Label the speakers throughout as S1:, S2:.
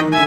S1: Halo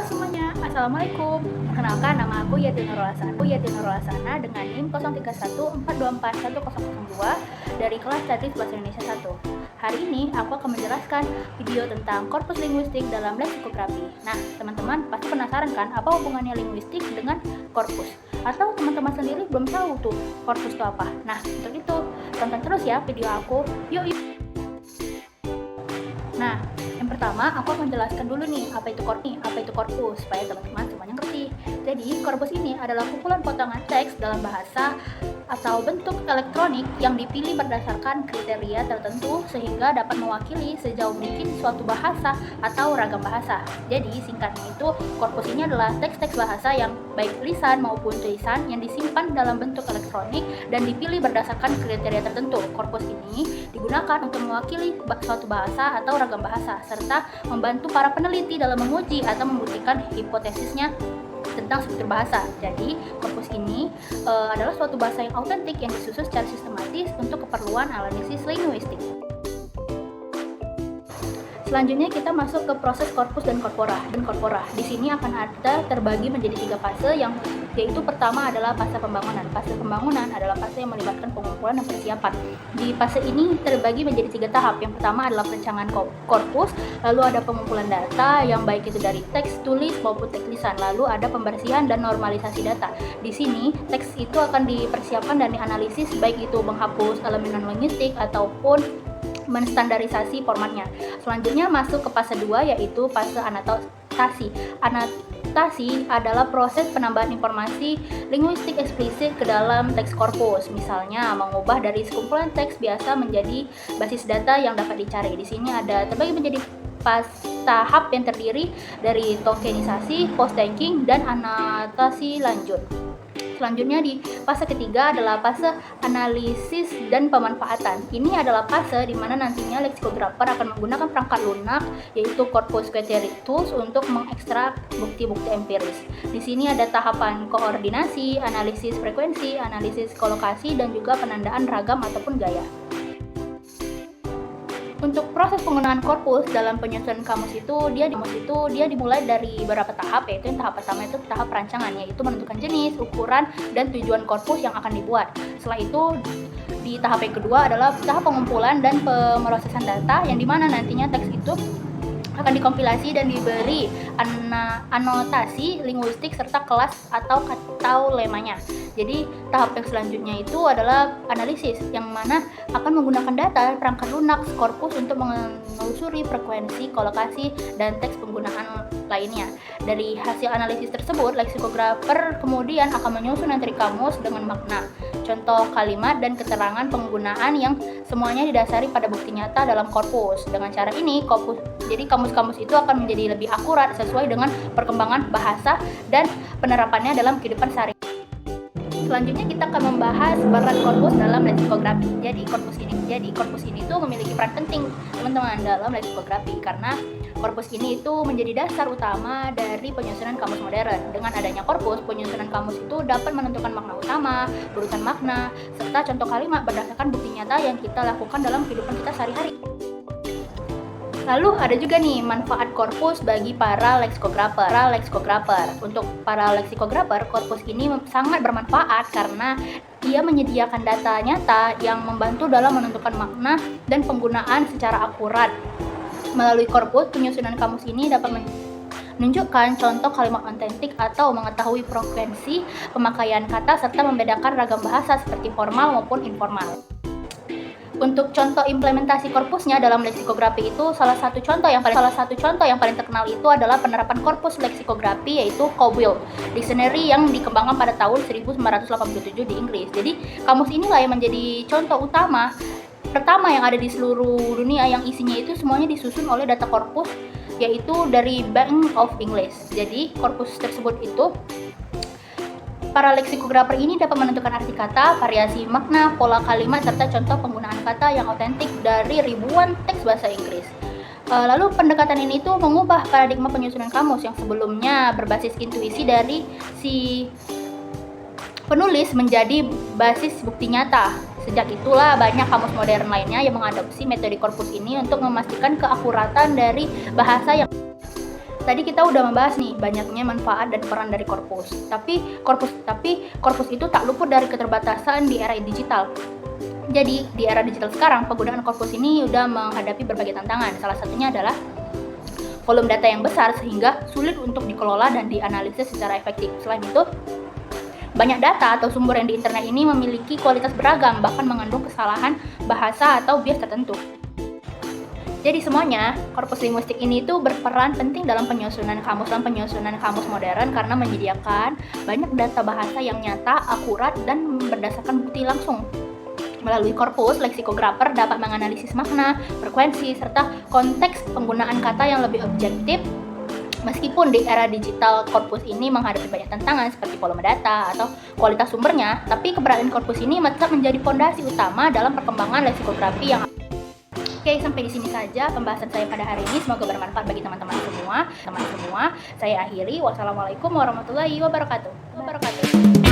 S1: semuanya, Assalamualaikum. Perkenalkan, nama aku Yati Nurul Hasana dengan NIM 0314241002 dari kelas Statis Bahasa Indonesia 1. Hari ini aku akan menjelaskan video tentang korpus linguistik dalam leksikografi. Nah, teman-teman pasti penasaran kan apa hubungannya linguistik dengan korpus? Atau teman-teman sendiri belum tahu tuh korpus itu apa? Nah, untuk itu tonton terus ya video aku. Yuk. Nah, yang pertama aku akan menjelaskan dulu nih apa itu korpus supaya teman-teman semuanya ngerti. Jadi, korpus ini adalah kumpulan potongan teks dalam bahasa atau bentuk elektronik yang dipilih berdasarkan kriteria tertentu sehingga dapat mewakili sejauh mungkin suatu bahasa atau ragam bahasa. Jadi, singkatnya itu korpus ini adalah teks-teks bahasa yang baik lisan maupun tulisan yang disimpan dalam bentuk elektronik dan dipilih berdasarkan kriteria tertentu. Korpus ini digunakan untuk mewakili suatu bahasa atau ragam bahasa serta membantu para peneliti dalam menguji atau membuktikan hipotesisnya tentang struktur bahasa. Jadi, korpus ini adalah suatu bahasa yang autentik yang disusun secara sistematis untuk keperluan analisis linguistik. Selanjutnya kita masuk ke proses korpus dan korpora. Di sini akan ada terbagi menjadi 3 fase yaitu pertama adalah fase pembangunan. Fase pembangunan adalah fase yang melibatkan pengumpulan dan persiapan. Di fase ini terbagi menjadi 3 tahap. Yang pertama adalah perencanaan korpus, lalu ada pengumpulan data yang baik itu dari teks tulis maupun teks lisan, lalu ada pembersihan dan normalisasi data. Di sini teks itu akan dipersiapkan dan dianalisis baik itu menghapus elemen non-linguistik ataupun menstandarisasi formatnya. Selanjutnya masuk ke fase 2 yaitu fase anotasi. Anotasi adalah proses penambahan informasi linguistik eksplisit ke dalam teks korpus. Misalnya mengubah dari sekumpulan teks biasa menjadi basis data yang dapat dicari. Di sini ada terbagi menjadi tahap yang terdiri dari tokenisasi, post-tagging, dan anotasi lanjut. Selanjutnya di fase ketiga adalah fase analisis dan pemanfaatan. Ini adalah fase di mana nantinya leksikografer akan menggunakan perangkat lunak yaitu Corpus Query Tools untuk mengekstrak bukti-bukti empiris. Di sini ada tahapan koordinasi, analisis frekuensi, analisis kolokasi, dan juga penandaan ragam ataupun gaya. Untuk proses penggunaan korpus dalam penyusunan kamus itu dia dimulai dari beberapa tahap, yaitu yang tahap pertama itu tahap perancangan, yaitu menentukan jenis, ukuran, dan tujuan korpus yang akan dibuat. Setelah itu di tahap yang kedua adalah tahap pengumpulan dan pemrosesan data yang dimana nantinya teks itu akan dikompilasi dan diberi anotasi linguistik serta kelas atau lemanya. Jadi tahap yang selanjutnya itu adalah analisis yang mana akan menggunakan data perangkat lunak korpus untuk menelusuri frekuensi, kolokasi, dan teks penggunaan lainnya. Dari hasil analisis tersebut, leksikografer kemudian akan menyusun entry kamus dengan makna, contoh kalimat, dan keterangan penggunaan yang semuanya didasari pada bukti nyata dalam korpus. Dengan cara ini, kamus-kamus itu akan menjadi lebih akurat sesuai dengan perkembangan bahasa dan penerapannya dalam kehidupan sehari. Selanjutnya kita akan membahas peran korpus dalam leksikografi. Jadi korpus ini tuh memiliki peran penting teman-teman dalam leksikografi karena korpus ini itu menjadi dasar utama dari penyusunan kamus modern. Dengan adanya korpus, penyusunan kamus itu dapat menentukan makna utama, urutan makna, serta contoh kalimat berdasarkan bukti nyata yang kita lakukan dalam kehidupan kita sehari-hari. Lalu ada juga nih manfaat korpus bagi para leksikografer. Untuk para leksikografer, korpus ini sangat bermanfaat karena ia menyediakan data nyata yang membantu dalam menentukan makna dan penggunaan secara akurat. Melalui korpus, penyusunan kamus ini dapat menunjukkan contoh kalimat autentik atau mengetahui frekuensi pemakaian kata serta membedakan ragam bahasa seperti formal maupun informal. Untuk contoh implementasi korpusnya dalam leksikografi itu salah satu contoh yang paling terkenal itu adalah penerapan korpus leksikografi yaitu Cowell Dictionary yang dikembangkan pada tahun 1987 di Inggris. Jadi kamus inilah yang menjadi contoh utama pertama yang ada di seluruh dunia yang isinya itu semuanya disusun oleh data korpus yaitu dari Bank of English. Jadi korpus tersebut itu para leksikografer ini dapat menentukan arti kata, variasi makna, pola kalimat, serta contoh penggunaan kata yang otentik dari ribuan teks bahasa Inggris. Lalu pendekatan ini tuh mengubah paradigma penyusunan kamus yang sebelumnya berbasis intuisi dari si penulis menjadi basis bukti nyata. Sejak itulah banyak kamus modern lainnya yang mengadopsi metode korpus ini untuk memastikan keakuratan dari bahasa yang tadi kita udah membahas nih banyaknya manfaat dan peran dari korpus. Tapi korpus itu tak luput dari keterbatasan di era digital. Jadi di era digital sekarang penggunaan korpus ini udah menghadapi berbagai tantangan. Salah satunya adalah volume data yang besar sehingga sulit untuk dikelola dan dianalisis secara efektif. Selain itu, banyak data atau sumber yang di internet ini memiliki kualitas beragam, bahkan mengandung kesalahan bahasa atau bias tertentu. Jadi semuanya, korpus linguistik ini tuh berperan penting dalam penyusunan kamus modern karena menyediakan banyak data bahasa yang nyata, akurat, dan berdasarkan bukti langsung. Melalui korpus, leksikografer dapat menganalisis makna, frekuensi, serta konteks penggunaan kata yang lebih objektif. Meskipun di era digital korpus ini menghadapi banyak tantangan seperti volume data atau kualitas sumbernya, tapi keberadaan korpus ini tetap menjadi fondasi utama dalam perkembangan leksikografi yang Oke, sampai di sini saja pembahasan saya pada hari ini. Semoga bermanfaat bagi teman-teman semua. Saya akhiri. Wassalamualaikum warahmatullahi wabarakatuh.